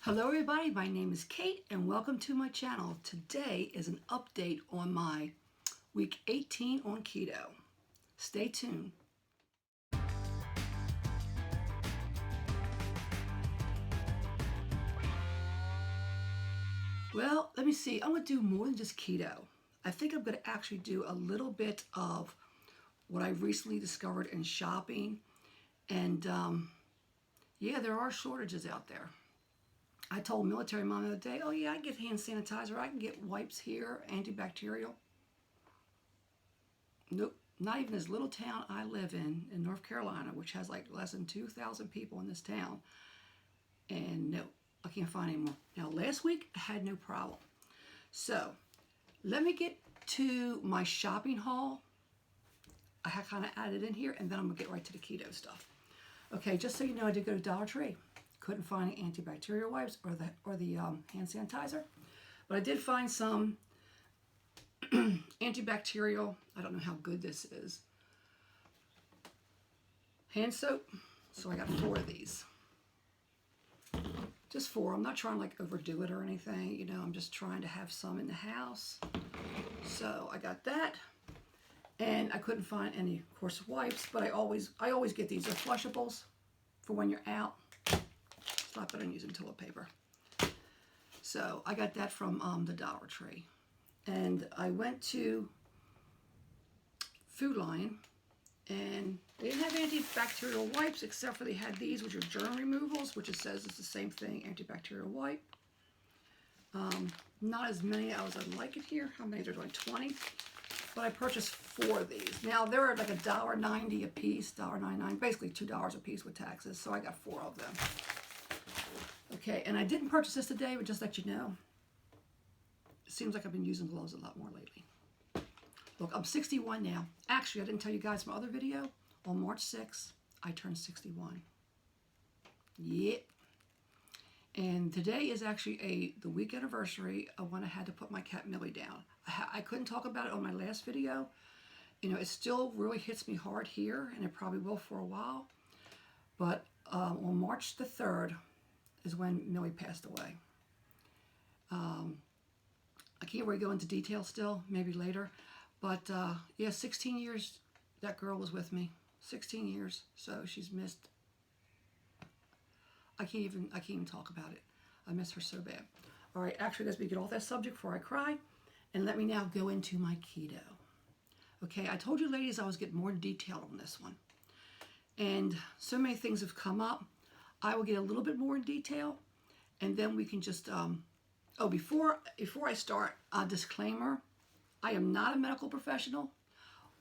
Hello everybody, my name is Kate and welcome to my channel. Today is an update on my week 18 on keto. Stay tuned. Well, let me see. I'm going to do more than just keto. I think I'm going to actually do a little bit of what I recently discovered in shopping. And yeah, there are shortages out there. I told military mom the other day, oh yeah, I get hand sanitizer. I can get wipes here, antibacterial. Nope, not even this little town I live in North Carolina, which has like less than 2,000 people in this town. And no, I can't find any more. Now, last week, I had no problem. So, let me get to my shopping haul. I kind of added in here, and then I'm going to get right to the keto stuff. Okay, just so you know, I did go to Dollar Tree. Couldn't find any antibacterial wipes or the hand sanitizer, but I did find some antibacterial. I don't know how good this is. Hand soap. So I got 4 of these. Just 4. I'm not trying to like overdo it or anything. You know, I'm just trying to have some in the house. So I got that, and I couldn't find any, of course, wipes. But I always get these. They're flushables for when you're out. It's not better than using toilet paper. So I got that from the Dollar Tree. And I went to Food Lion, and they didn't have antibacterial wipes except for they had these, which are germ removals, which it says it's the same thing, antibacterial wipe. Not as many as I'd like it here. How many? There's only 20. But I purchased 4 of these. Now, they're like $1.90 a piece, $1.99, basically $2 a piece with taxes. So I got 4 of them. Okay, and I didn't purchase this today, but just let you know, it seems like I've been using gloves a lot more lately. Look, I'm 61 now. Actually, I didn't tell you guys my other video. On March 6th, I turned 61. Yep. And today is actually the week anniversary of when I had to put my cat Millie down. I couldn't talk about it on my last video. You know, it still really hits me hard here, and it probably will for a while. But on March the 3rd, is when Millie passed away. I can't really go into detail still, maybe later. But yeah, 16 years that girl was with me. 16 years, so she's missed. I can't even talk about it. I miss her so bad. All right, actually, let's get off that subject before I cry. And let me now go into my keto. Okay, I told you ladies I was getting more detailed on this one. And so many things have come up. I will get a little bit more in detail, and then we can just, before I start, a disclaimer, I am not a medical professional.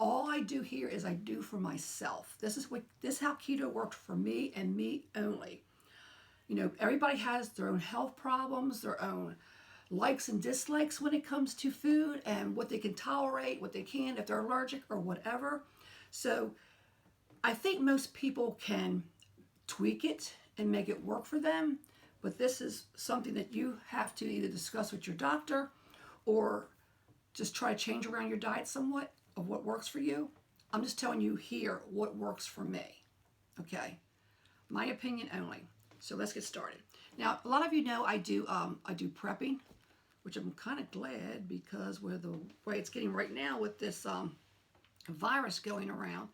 All I do here is I do for myself. This is how keto worked for me and me only. You know, everybody has their own health problems, their own likes and dislikes when it comes to food and what they can tolerate, what they can't, if they're allergic or whatever. So I think most people can tweak it and make it work for them, but this is something that you have to either discuss with your doctor or just try to change around your diet somewhat of what works for you. I'm just telling you here what works for me, okay? My opinion only. So let's get started. Now, a lot of you know I do prepping, which I'm kind of glad because with the way it's getting right now with this virus going around,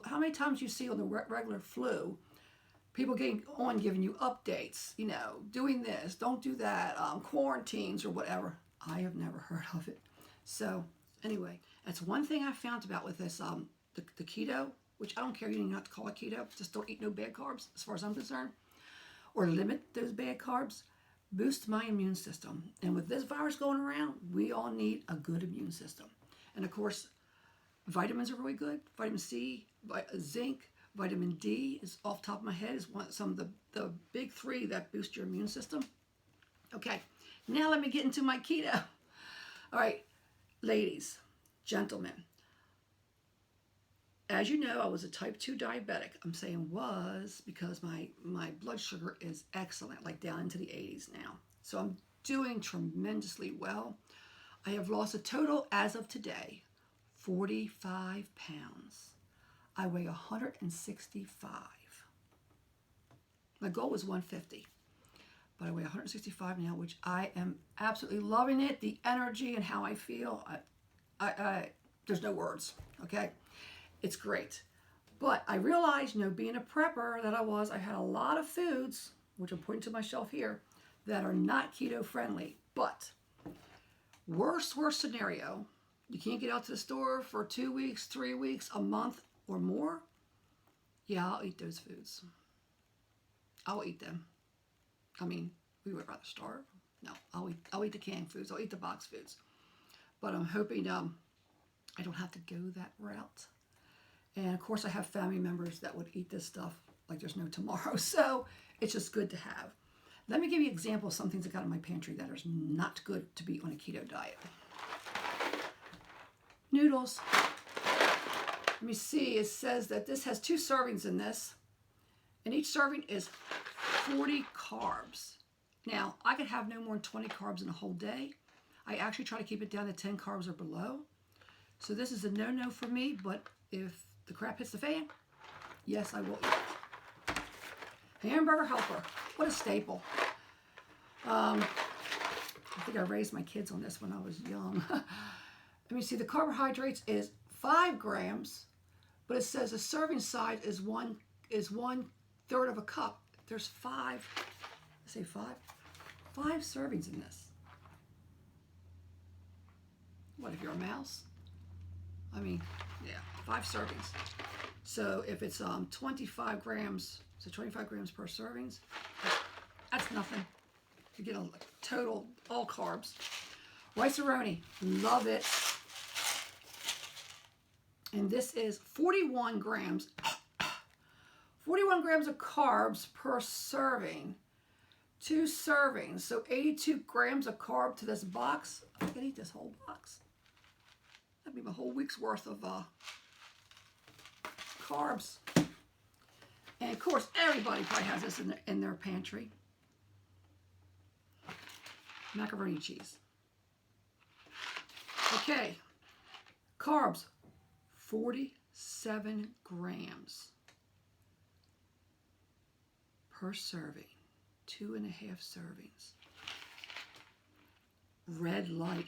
how many times you see on the regular flu, people giving you updates, you know, doing this, don't do that, quarantines or whatever. I have never heard of it. So anyway, that's one thing I found about with this, the keto, which I don't care, you don't have to call it keto, just don't eat no bad carbs as far as I'm concerned, or limit those bad carbs, boost my immune system. And with this virus going around, we all need a good immune system. And of course, vitamins are really good. Vitamin C, zinc, vitamin D is off the top of my head is some of the big 3 that boost your immune system. Okay, now let me get into my keto. All right, ladies, gentlemen, as you know, I was a type 2 diabetic. I'm saying was because my blood sugar is excellent, like down into the 80s now. So I'm doing tremendously well. I have lost a total, as of today, 45 pounds. I weigh 165. My goal was 150. but I weigh 165 now, which I am absolutely loving it. The energy and how I feel, there's no words, okay? It's great. But I realized, being a prepper that I had a lot of foods, which I'm putting to my shelf here, that are not keto friendly. But worst scenario, you can't get out to the store for 2 weeks, 3 weeks, a month or more. Yeah, I'll eat those foods. I'll eat them. I mean, we would rather starve. No, I'll eat the canned foods. I'll eat the box foods. But I'm hoping I don't have to go that route. And of course, I have family members that would eat this stuff like there's no tomorrow. So it's just good to have. Let me give you an example of some things I got in my pantry that are not good to be on a keto diet. Noodles. Let me see. It says that this has 2 servings in this. And each serving is 40 carbs. Now, I could have no more than 20 carbs in a whole day. I actually try to keep it down to 10 carbs or below. So this is a no-no for me, but if the crap hits the fan, yes, I will eat it. Hamburger helper. What a staple. I think I raised my kids on this when I was young. Let me see. The carbohydrates is 5 grams, but it says the serving size is one third of a cup. There's 5. Let's say 5 servings in this. What if you're a mouse? I mean, yeah, 5 servings. So if it's 25 grams, so 25 grams per servings, that's nothing. You get a total, all carbs. Rice-A-Roni, love it. And this is 41 grams. 41 grams of carbs per serving. 2 servings, so 82 grams of carb to this box. I can eat this whole box. That'd be my whole week's worth of carbs. And of course, everybody probably has this in their pantry. Macaroni cheese. Okay, carbs, 47 grams per serving, 2.5 servings. Red light.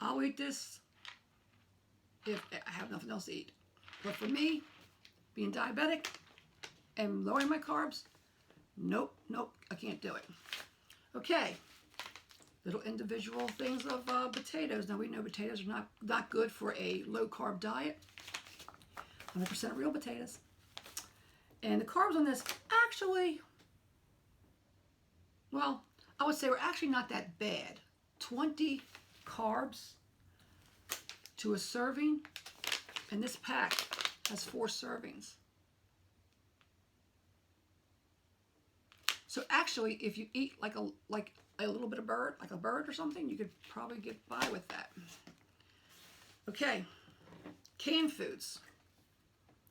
I'll eat this if I have nothing else to eat. But for me, being diabetic and lowering my carbs, nope, I can't do it. Okay, little individual things of potatoes. Now we know potatoes are not good for a low carb diet. 100% real potatoes. And the carbs on this actually, well, I would say we're actually not that bad. 20 carbs to a serving, and this pack has 4 servings. So actually, if you eat like a little bit of bird, like a bird or something, you could probably get by with that. Okay, canned foods.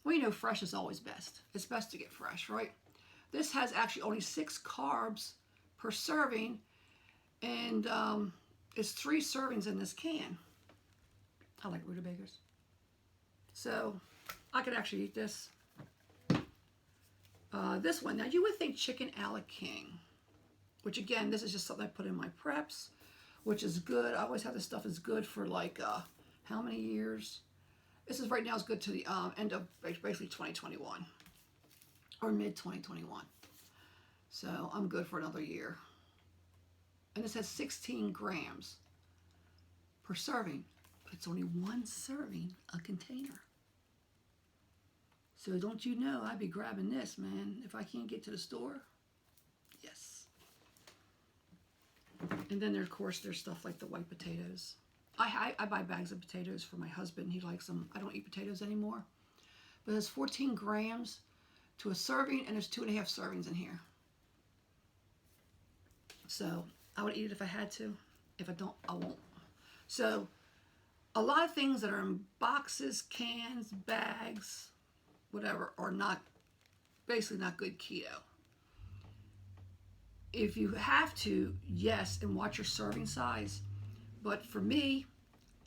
Well, you know, fresh is always best. It's best to get fresh, right? This has actually only 6 carbs per serving, and it's 3 servings in this can. I like rutabagas. So I could actually eat this. This one, now you would think chicken a la king, which again, this is just something I put in my preps, which is good. I always have this stuff is good for like, how many years? This is right now is good to the end of basically 2021 or mid 2021. So I'm good for another year. And this has 16 grams per serving, but it's only 1 serving a container. So don't you know, I'd be grabbing this, man, if I can't get to the store. Yes. And then, of course, there's stuff like the white potatoes. I buy bags of potatoes for my husband. He likes them. I don't eat potatoes anymore. But there's 14 grams to a serving, and there's 2.5 servings in here. So I would eat it if I had to. If I don't, I won't. So a lot of things that are in boxes, cans, bags, whatever, are basically not good keto. If you have to, yes, and watch your serving size. But for me,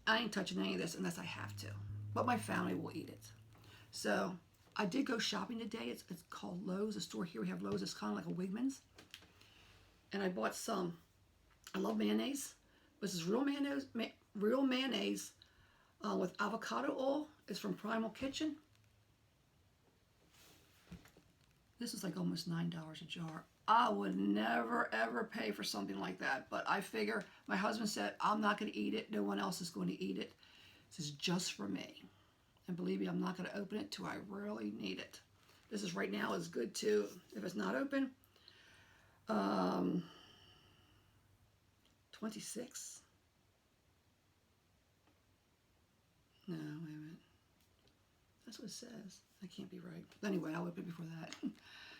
I ain't touching any of this unless I have to. But my family will eat it. So I did go shopping today. It's called Lowe's. The store here we have Lowe's. It's kind of like a Wegmans. And I bought some. I love mayonnaise. This is real mayonnaise with avocado oil. It's from Primal Kitchen. This is like almost $9 a jar. I would never ever pay for something like that, but I figure my husband said I'm not going to eat it. No one else is going to eat it. This is just for me. And believe me, I'm not going to open it till I really need it. This is right now is good too. If it's not open, 26. No, wait a minute. That's what it says. That can't be right. Anyway, I'll open it before that.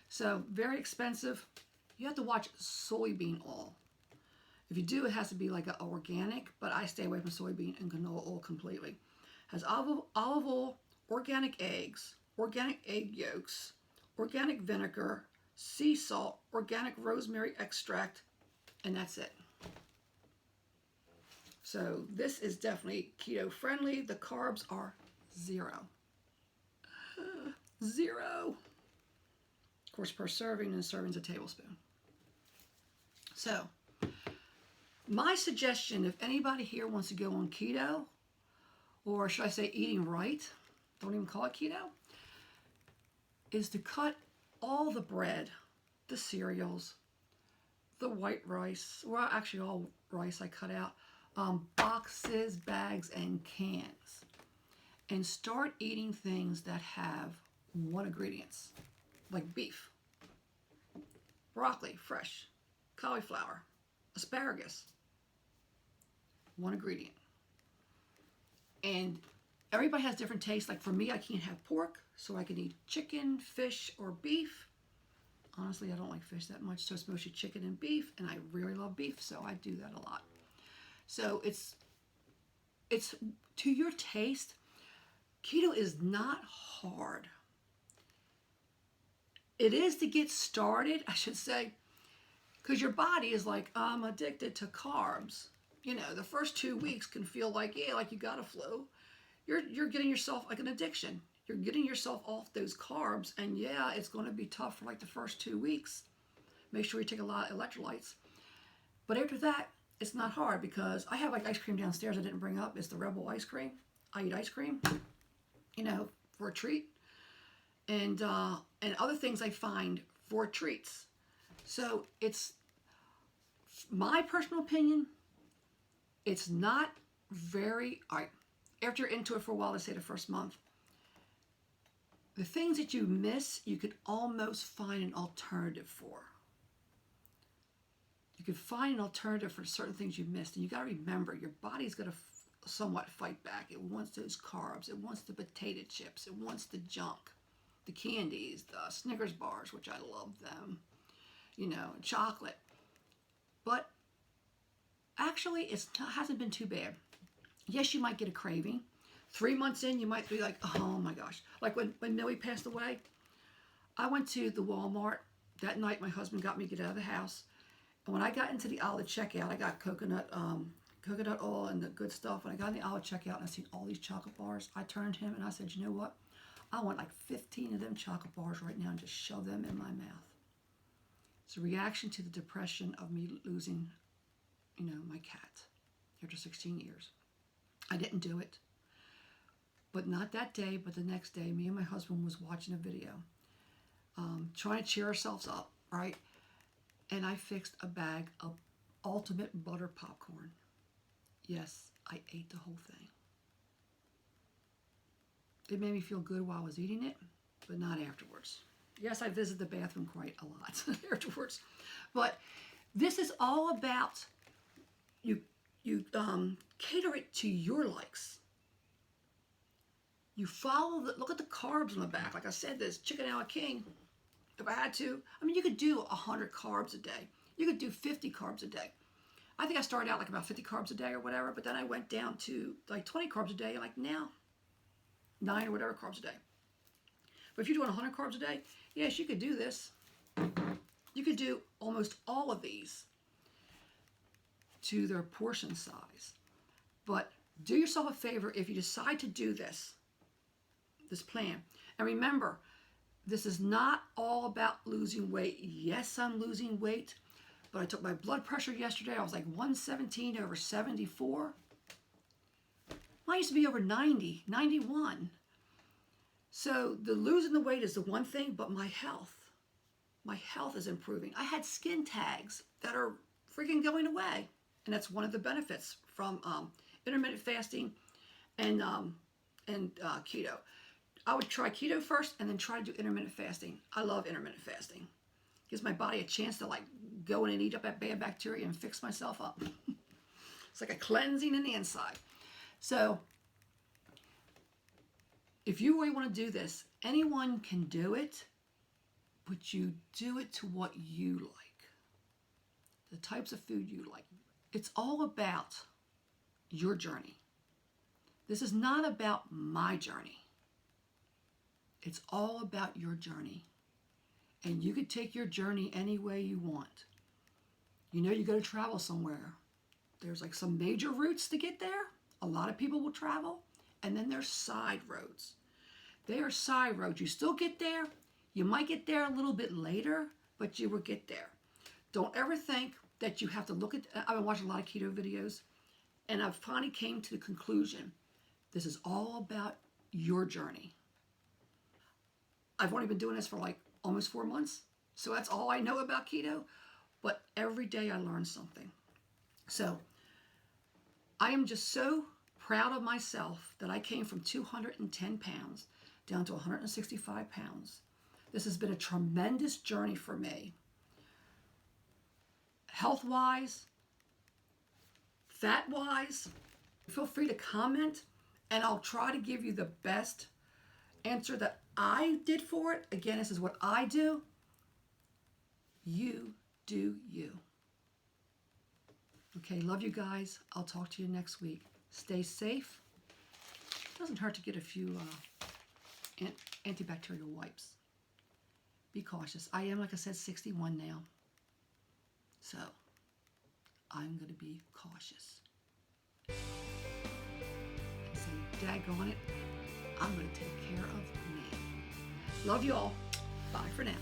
So, very expensive. You have to watch soybean oil. If you do, it has to be like an organic, but I stay away from soybean and canola oil completely. Has olive oil, organic eggs, organic egg yolks, organic vinegar, sea salt, organic rosemary extract, and that's it. So this is definitely keto friendly. The carbs are 0. 0. Of course, per serving, and a serving's a tablespoon. So, my suggestion, if anybody here wants to go on keto, or should I say eating right, don't even call it keto, is to cut all the bread, the cereals, the white rice, well, actually all rice I cut out, boxes, bags, and cans, and start eating things that have 1 ingredients, like beef, broccoli, fresh, cauliflower, asparagus, 1 ingredient. And everybody has different tastes. Like for me, I can't have pork, so I can eat chicken, fish, or beef. Honestly, I don't like fish that much, so it's mostly chicken and beef, and I really love beef, so I do that a lot. So it's to your taste. Keto is not hard. It is to get started, I should say, because your body is like, I'm addicted to carbs. You know, the first 2 weeks can feel like, yeah, like you got a flu. You're getting yourself like an addiction. You're getting yourself off those carbs, and yeah, it's going to be tough for like the first 2 weeks. Make sure you take a lot of electrolytes. But after that, it's not hard because I have like ice cream downstairs I didn't bring up. It's the Rebel ice cream. I eat ice cream, you know, for a treat. And other things I find for treats. So it's my personal opinion. It's not very, after you're into it for a while, let's say the first month, the things that you miss, you could almost find an alternative for. You could find an alternative for certain things you missed. And you got to remember, your body's going to somewhat fight back. It wants those carbs. It wants the potato chips. It wants the junk, the candies, the Snickers bars, which I love them, you know, chocolate. But actually, hasn't been too bad. Yes, you might get a craving. 3 months in, you might be like, oh my gosh. Like when Millie passed away, I went to the Walmart. That night, my husband got me to get out of the house. And when I got into the aisle to checkout, I got coconut oil and the good stuff. When I got in the aisle to checkout and I seen all these chocolate bars, I turned to him and I said, you know what? I want like 15 of them chocolate bars right now and just shove them in my mouth. It's a reaction to the depression of me losing, you know, my cat after 16 years. I didn't do it. But not that day, but the next day, me and my husband was watching a video, trying to cheer ourselves up, right? And I fixed a bag of ultimate butter popcorn. Yes, I ate the whole thing. It made me feel good while I was eating it, but not afterwards. Yes, I visited the bathroom quite a lot afterwards. But this is all about you cater it to your likes. You follow look at the carbs on the back. Like I said, this chicken a la king. If I had to, I mean, you could do 100 carbs a day. You could do 50 carbs a day. I think I started out like about 50 carbs a day or whatever, but then I went down to like 20 carbs a day, like now 9 or whatever carbs a day. But if you're doing 100 carbs a day, yes, you could do this. You could do almost all of these to their portion size. But do yourself a favor if you decide to do this plan. And remember, this is not all about losing weight. Yes, I'm losing weight, but I took my blood pressure yesterday. I was like 117/74. Mine used to be over 90, 91. So the losing the weight is the one thing, but my health is improving. I had skin tags that are freaking going away. And that's one of the benefits from intermittent fasting and keto. I would try keto first and then try to do intermittent fasting. I love intermittent fasting. Gives my body a chance to like go in and eat up that bad bacteria and fix myself up. It's like a cleansing in the inside. So if you really want to do this, anyone can do it, but you do it to what you like. The types of food you like. It's all about your journey. This is not about my journey. It's all about your journey. And you could take your journey any way you want. You know, you go to travel somewhere. There's like some major routes to get there. A lot of people will travel. And then there's side roads. They are side roads. You still get there. You might get there a little bit later, but you will get there. Don't ever think that you have to look at, I've been watching a lot of keto videos, and I finally came to the conclusion, this is all about your journey. I've only been doing this for like almost 4 months, so that's all I know about keto, but every day I learn something. So I am just so proud of myself that I came from 210 pounds down to 165 pounds. This has been a tremendous journey for me. Health-wise, fat-wise. Feel free to comment, and I'll try to give you the best answer that I did for it. Again, this is what I do. You do you. Okay, love you guys. I'll talk to you next week. Stay safe. It doesn't hurt to get a few antibacterial wipes. Be cautious. I am, like I said, 61 now. So, I'm going to be cautious. And say, daggone it, I'm going to take care of me. Love you all. Bye for now.